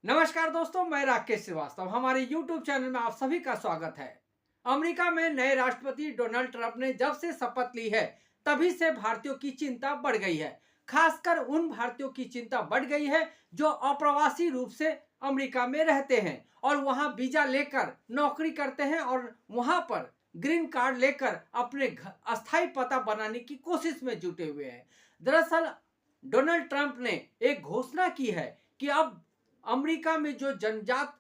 नमस्कार दोस्तों, मैं राकेश श्रीवास्तव। हमारे YouTube चैनल में आप सभी का स्वागत है। अमेरिका में नए राष्ट्रपति डोनाल्ड ट्रंप ने जब से शपथ ली है, तभी से भारतीयों की चिंता बढ़ गई है। खासकर उन भारतीयों की चिंता बढ़ गई है जो अप्रवासी रूप से अमेरिका में रहते हैं और वहां वीजा लेकर नौकरी करते हैं और वहां पर ग्रीन कार्ड लेकर अपने अस्थायी पता बनाने की कोशिश में जुटे हुए हैं। दरअसल डोनाल्ड ट्रंप ने एक घोषणा की है कि अब अमेरिका में जो जनजात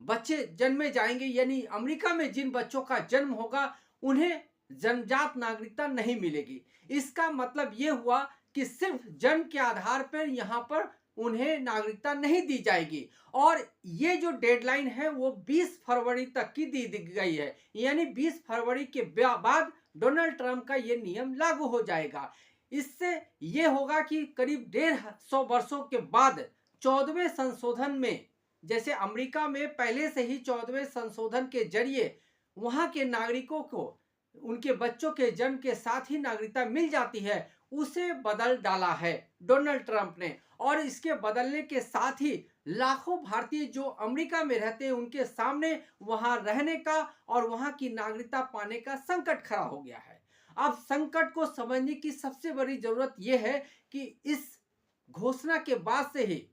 बच्चे जन्मे जाएंगे, यानी अमेरिका में जिन बच्चों का जन्म होगा, उन्हें जनजात नागरिकता नहीं मिलेगी। इसका मतलब ये हुआ कि सिर्फ जन्म के आधार पर यहाँ पर उन्हें नागरिकता नहीं दी जाएगी और ये जो डेडलाइन है वो 20 फरवरी तक की दी गई है। यानी 20 फरवरी के बाद डोनाल्ड ट्रंप का ये नियम लागू हो जाएगा। इससे ये होगा कि करीब 150 वर्षों के बाद 14वें संशोधन में, जैसे अमेरिका में पहले से ही 14वें संशोधन के जरिए वहां के नागरिकों को उनके बच्चों के जन्म के साथ ही नागरिकता मिल जाती है, उसे बदल डाला है डोनाल्ड ट्रंप ने। और इसके बदलने के साथ ही लाखों भारतीय जो अमेरिका में रहते हैं उनके सामने वहां रहने का और वहां की नागरिकता पाने का संकट खड़ा हो गया है। अब संकट को समझने की सबसे बड़ी जरूरत यह है कि इस घोषणा के बाद से ही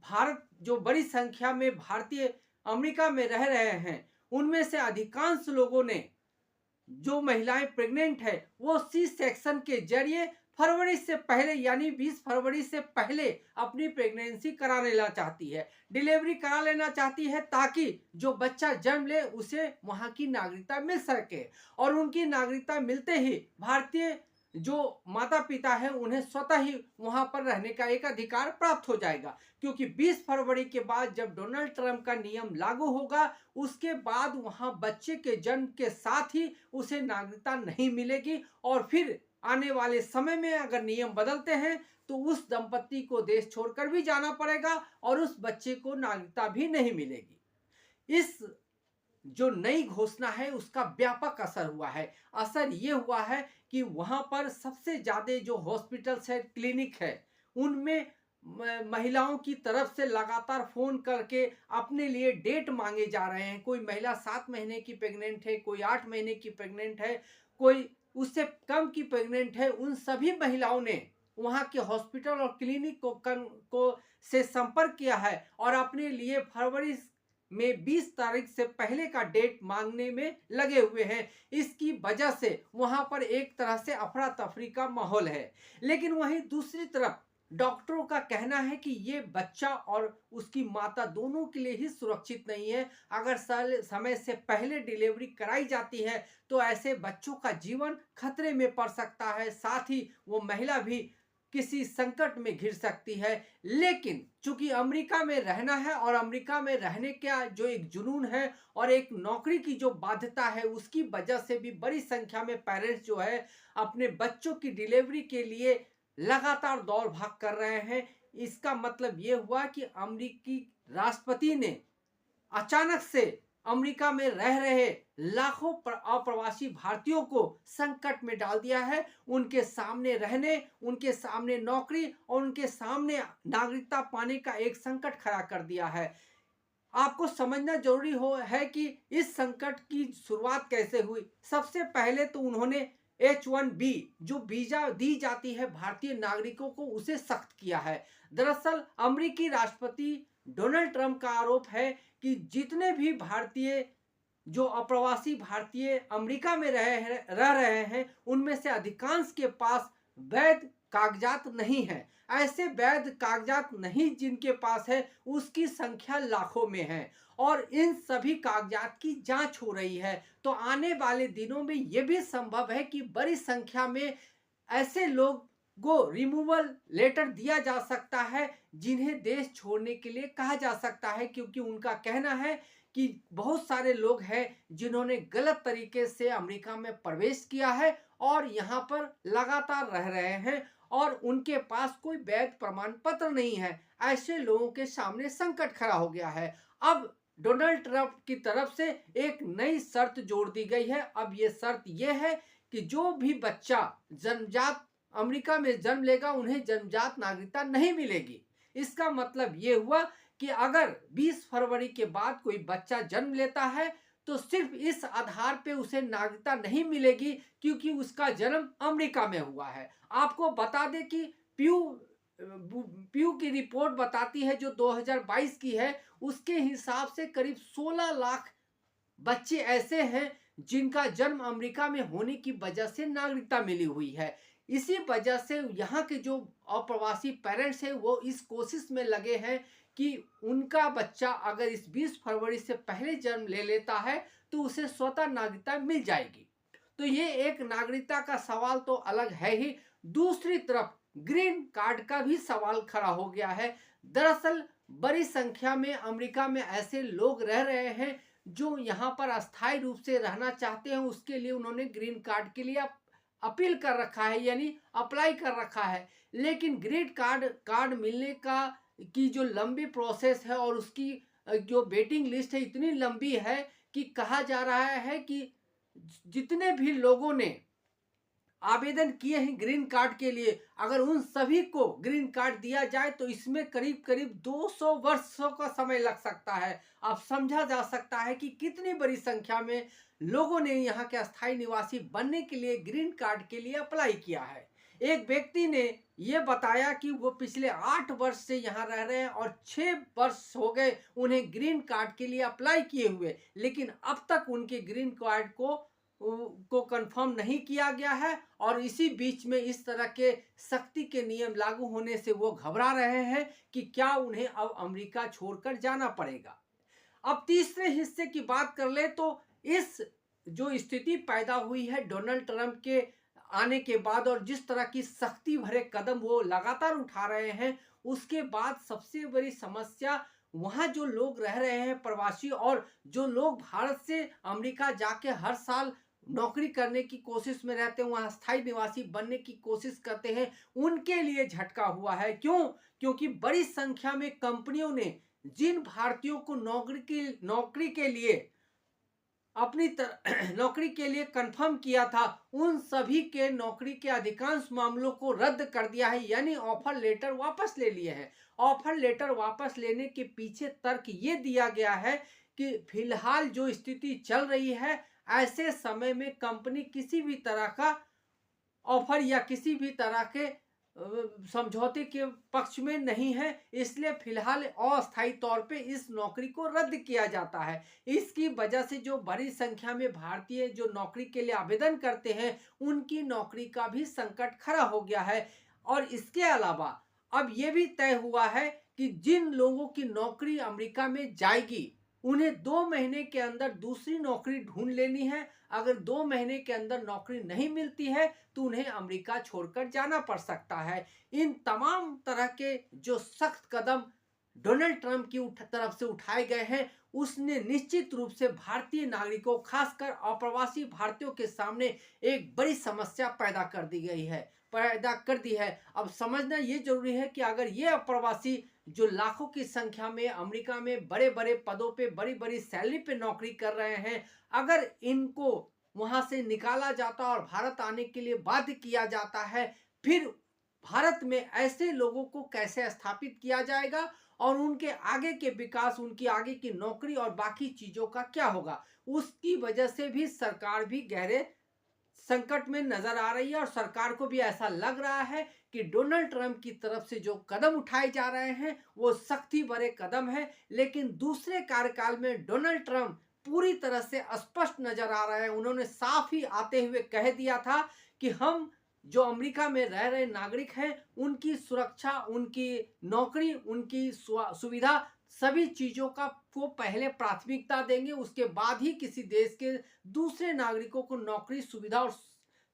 भारत जो बड़ी संख्या में भारतीय अमेरिका में रह रहे हैं, उनमें से अधिकांश लोगों ने, जो महिलाएं प्रेग्नेंट है, वो सी सेक्शन के जरिए फरवरी से पहले यानी 20 फरवरी से पहले अपनी प्रेगनेंसी करा लेना चाहती है, डिलीवरी करा लेना चाहती है, ताकि जो बच्चा जन्म ले उसे वहां की नागरिकता मिल सके। और उनकी नागरिकता मिलते ही भारतीय जो माता पिता है उन्हें स्वतः ही वहां पर रहने का एक अधिकार प्राप्त हो जाएगा, क्योंकि 20 फरवरी के बाद जब डोनाल्ड ट्रंप का नियम लागू होगा, उसके बाद वहां बच्चे के जन्म के साथ ही उसे नागरिकता नहीं मिलेगी और फिर आने वाले समय में अगर नियम बदलते हैं तो उस दंपति को देश छोड़कर भी जाना पड़ेगा और उस बच्चे को नागरिकता भी नहीं मिलेगी। इस जो नई घोषणा है उसका व्यापक असर हुआ है। असर ये हुआ है कि वहां पर सबसे ज्यादा जो हॉस्पिटल्स है, क्लिनिक है, उनमें महिलाओं की तरफ से लगातार फोन करके अपने लिए डेट मांगे जा रहे हैं। कोई महिला 7 महीने की प्रेग्नेंट है, कोई 8 महीने की प्रेग्नेंट है, कोई उससे कम की प्रेग्नेंट है। उन सभी महिलाओं ने वहां के हॉस्पिटल और क्लिनिक को से संपर्क किया है और अपने लिए फरवरी में 20 तारीख से पहले का डेट मांगने में लगे हुए हैं। इसकी वजह से वहां पर एक तरह से अफरा तफरी का माहौल है। लेकिन वहीं दूसरी तरफ डॉक्टरों का कहना है कि ये बच्चा और उसकी माता दोनों के लिए ही सुरक्षित नहीं है। अगर समय से पहले डिलीवरी कराई जाती है तो ऐसे बच्चों का जीवन खतरे में पड़ सकता है, साथ ही वो महिला भी किसी संकट में घिर सकती है। लेकिन चूंकि अमेरिका में रहना है और अमेरिका में रहने का जो एक जुनून है और एक नौकरी की जो बाध्यता है, उसकी वजह से भी बड़ी संख्या में पेरेंट्स जो है अपने बच्चों की डिलीवरी के लिए लगातार दौड़ भाग कर रहे हैं। इसका मतलब ये हुआ कि अमेरिकी राष्ट्रपति ने अचानक से अमेरिका में रह रहे लाखों अप्रवासी भारतीयों को संकट में डाल दिया है। उनके सामने रहने, उनके सामने नौकरी और उनके सामने नागरिकता पाने का एक संकट खड़ा कर दिया है। आपको समझना जरूरी है कि इस संकट की शुरुआत कैसे हुई। सबसे पहले तो उन्होंने H1B जो वीजा दी जाती है भारतीय नागरिकों को, उसे सख्त किया है। दरअसल अमेरिकी राष्ट्रपति डोनाल्ड ट्रंप का आरोप है कि जितने भी भारतीय जो अप्रवासी भारतीय अमेरिका में रह रहे हैं, उनमें से अधिकांश के पास वैध कागजात नहीं है। ऐसे वैध कागजात नहीं जिनके पास है, उसकी संख्या लाखों में है और इन सभी कागजात की जांच हो रही है। तो आने वाले दिनों में यह भी संभव है कि बड़ी संख्या में ऐसे लोग को रिमूवल लेटर दिया जा सकता है जिन्हें देश छोड़ने के लिए कहा जा सकता है, क्योंकि उनका कहना है कि बहुत सारे लोग हैं जिन्होंने गलत तरीके से अमेरिका में प्रवेश किया है और यहाँ पर लगातार रह रहे हैं और उनके पास कोई वैध प्रमाण पत्र नहीं है। ऐसे लोगों के सामने संकट खड़ा हो गया है। अब डोनाल्ड ट्रंप की तरफ से एक नई शर्त जोड़ दी गई है। अब ये शर्त यह है कि जो भी बच्चा जन्मजात अमेरिका में जन्म लेगा, उन्हें जन्मजात नागरिकता नहीं मिलेगी। इसका मतलब ये हुआ कि अगर 20 फरवरी के बाद कोई बच्चा जन्म लेता है तो सिर्फ इस आधार पे उसे नागरिकता नहीं मिलेगी क्योंकि उसका जन्म अमेरिका में हुआ है। आपको बता दें कि प्यू प्यू की रिपोर्ट बताती है जो 2022 की है, उसके हिसाब से करीब 16 लाख बच्चे ऐसे हैं जिनका जन्म अमेरिका में होने की वजह से नागरिकता मिली हुई है। इसी वजह से यहाँ के जो अप्रवासी पेरेंट्स हैं वो इस कोशिश में लगे हैं कि उनका बच्चा अगर इस 20 फरवरी से पहले जन्म ले लेता है तो उसे स्वतः नागरिकता मिल जाएगी। तो ये एक नागरिकता का सवाल तो अलग है ही, दूसरी तरफ ग्रीन कार्ड का भी सवाल खड़ा हो गया है। दरअसल बड़ी संख्या में अमेरिका में ऐसे लोग रह रहे हैं जो यहाँ पर अस्थायी रूप से रहना चाहते हैं, उसके लिए उन्होंने ग्रीन कार्ड के लिए अपील कर रखा है, यानी अप्लाई कर रखा है। लेकिन ग्रीन कार्ड मिलने का की जो लंबी प्रोसेस है और उसकी जो वेटिंग लिस्ट है इतनी लंबी है कि कहा जा रहा है कि जितने भी लोगों ने आवेदन किए हैं ग्रीन कार्ड के लिए, अगर उन सभी को ग्रीन कार्ड दिया जाए तो इसमें करीब करीब 200 वर्षों का समय लग सकता है। अब समझा जा सकता है कि कितनी बड़ी संख्या में लोगों ने यहाँ के अस्थायी निवासी बनने के लिए ग्रीन कार्ड के लिए अप्लाई किया है। एक व्यक्ति ने यह बताया कि वो पिछले 8 वर्ष से यहाँ रह रहे हैं और 6 वर्ष हो गए उन्हें ग्रीन कार्ड के लिए अप्लाई किए हुए, लेकिन अब तक उनके ग्रीन कार्ड को कंफर्म नहीं किया गया है। और इसी बीच में इस तरह के सख्ती के नियम लागू होने से वो घबरा रहे हैं कि क्या उन्हें अब अमेरिका छोड़कर जाना पड़ेगा। अब तीसरे हिस्से की बात कर ले तो इस जो स्थिति पैदा हुई है डोनाल्ड ट्रंप के आने के बाद और जिस तरह की सख्ती भरे कदम वो लगातार उठा रहे हैं, उसके बाद सबसे बड़ी समस्या वहाँ जो लोग रह रहे हैं प्रवासी और जो लोग भारत से अमेरिका जाके हर साल नौकरी करने की कोशिश में रहते हैं, वहाँ स्थायी निवासी बनने की कोशिश करते हैं, उनके लिए झटका हुआ है। क्यों? क्योंकि बड़ी संख्या में कंपनियों ने जिन भारतीयों को नौकरी के लिए नौकरी के लिए कंफर्म किया था, उन सभी के नौकरी के अधिकांश मामलों को रद्द कर दिया है, यानी ऑफर लेटर वापस ले लिए हैं। ऑफर लेटर वापस लेने के पीछे तर्क ये दिया गया है कि फिलहाल जो स्थिति चल रही है, ऐसे समय में कंपनी किसी भी तरह का ऑफर या किसी भी तरह के समझौते के पक्ष में नहीं है, इसलिए फिलहाल अस्थायी तौर पे इस नौकरी को रद्द किया जाता है। इसकी वजह से जो बड़ी संख्या में भारतीय जो नौकरी के लिए आवेदन करते हैं उनकी नौकरी का भी संकट खड़ा हो गया है। और इसके अलावा अब ये भी तय हुआ है कि जिन लोगों की नौकरी अमेरिका में जाएगी उन्हें 2 महीने के अंदर दूसरी नौकरी ढूंढ लेनी है। अगर 2 महीने के अंदर नौकरी नहीं मिलती है तो उन्हें अमेरिका छोड़कर जाना पड़ सकता है। इन तमाम तरह के जो सख्त कदम डोनाल्ड ट्रंप की तरफ से उठाए गए हैं, उसने निश्चित रूप से भारतीय नागरिकों खासकर अप्रवासी भारतीयों के सामने एक बड़ी समस्या पैदा कर दी है। अब समझना ये जरूरी है कि अगर ये अप्रवासी जो लाखों की संख्या में अमेरिका में बड़े बड़े पदों पे बड़ी बड़ी सैलरी पे नौकरी कर रहे हैं, अगर इनको वहां से निकाला जाता और भारत आने के लिए बाध्य किया जाता है, फिर भारत में ऐसे लोगों को कैसे स्थापित किया जाएगा और उनके आगे के विकास, उनकी आगे की नौकरी और बाकी चीजों का क्या होगा, उसकी वजह से भी सरकार भी गहरे संकट में नजर आ रही है। और सरकार को भी ऐसा लग रहा है कि डोनाल्ड ट्रंप की तरफ से जो कदम उठाए जा रहे हैं वो सख्ती भरे कदम है, लेकिन दूसरे कार्यकाल में डोनाल्ड ट्रंप पूरी तरह से स्पष्ट नजर आ रहे हैं। उन्होंने साफ ही आते हुए कह दिया था कि हम जो अमेरिका में रह रहे नागरिक हैं उनकी सुरक्षा, उनकी नौकरी, उनकी सुविधा, सभी चीजों को पहले प्राथमिकता देंगे, उसके बाद ही किसी देश के दूसरे नागरिकों को नौकरी, सुविधा और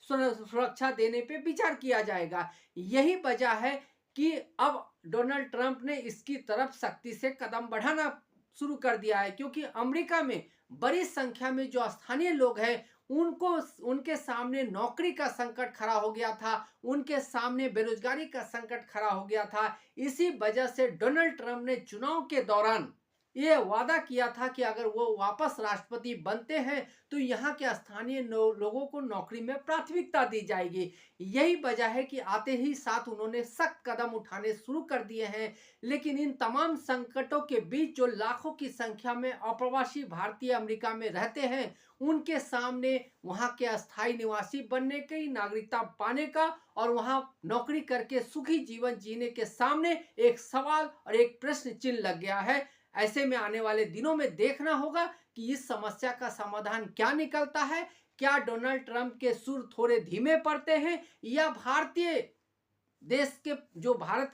सुरक्षा देने पे विचार किया जाएगा। यही वजह है कि अब डोनाल्ड ट्रंप ने इसकी तरफ सख्ती से कदम बढ़ाना शुरू कर दिया है, क्योंकि अमेरिका में बड़ी संख्या में जो स्थानीय लोग हैं उनके सामने नौकरी का संकट खड़ा हो गया था, उनके सामने बेरोजगारी का संकट खड़ा हो गया था। इसी वजह से डोनाल्ड ट्रंप ने चुनाव के दौरान ये वादा किया था कि अगर वो वापस राष्ट्रपति बनते हैं तो यहाँ के स्थानीय लोगों को नौकरी में प्राथमिकता दी जाएगी। यही वजह है कि आते ही साथ उन्होंने सख्त कदम उठाने शुरू कर दिए हैं। लेकिन इन तमाम संकटों के बीच जो लाखों की संख्या में अप्रवासी भारतीय अमेरिका में रहते हैं, उनके सामने वहाँ के अस्थायी निवासी बनने की, नागरिकता पाने का और वहाँ नौकरी करके सुखी जीवन जीने के सामने एक सवाल और एक प्रश्न चिन्ह लग गया है। ऐसे में आने वाले दिनों में देखना होगा कि इस समस्या का समाधान क्या निकलता है। क्या डोनाल्ड ट्रंप के सुर थोड़े धीमे पड़ते हैं या भारत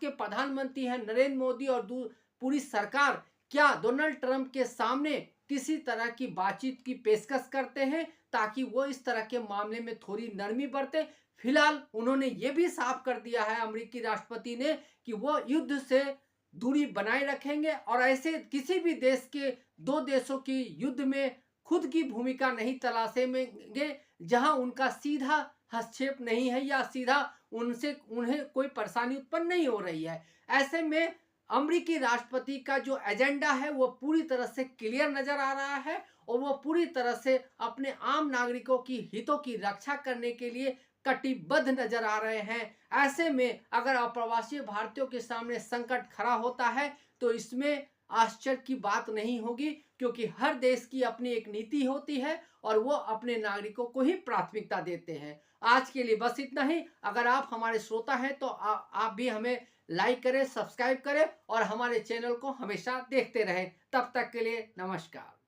के प्रधानमंत्री हैं नरेंद्र मोदी और पूरी सरकार क्या डोनाल्ड ट्रंप के सामने किसी तरह की बातचीत की पेशकश करते हैं ताकि वो इस तरह के मामले में थोड़ी नरमी बरते। फिलहाल उन्होंने ये भी साफ कर दिया है अमेरिकी राष्ट्रपति ने कि वो युद्ध से दूरी बनाए रखेंगे और ऐसे किसी भी देश के दो देशों की युद्ध में खुद की भूमिका नहीं तलाशेंगे जहां उनका सीधा हस्तक्षेप नहीं है या सीधा उन्हें कोई परेशानी उत्पन्न नहीं हो रही है। ऐसे में अमेरिकी राष्ट्रपति का जो एजेंडा है वो पूरी तरह से क्लियर नजर आ रहा है और वो पूरी तरह से अपने आम नागरिकों की हितों की रक्षा करने के लिए कटिबद्ध नजर आ रहे हैं। ऐसे में अगर अप्रवासी भारतीयों के सामने संकट खड़ा होता है तो इसमें आश्चर्य की बात नहीं होगी, क्योंकि हर देश की अपनी एक नीति होती है और वो अपने नागरिकों को ही प्राथमिकता देते हैं। आज के लिए बस इतना ही। अगर आप हमारे श्रोता हैं तो आप भी हमें लाइक करें, सब्सक्राइब करें और हमारे चैनल को हमेशा देखते रहें। तब तक के लिए नमस्कार।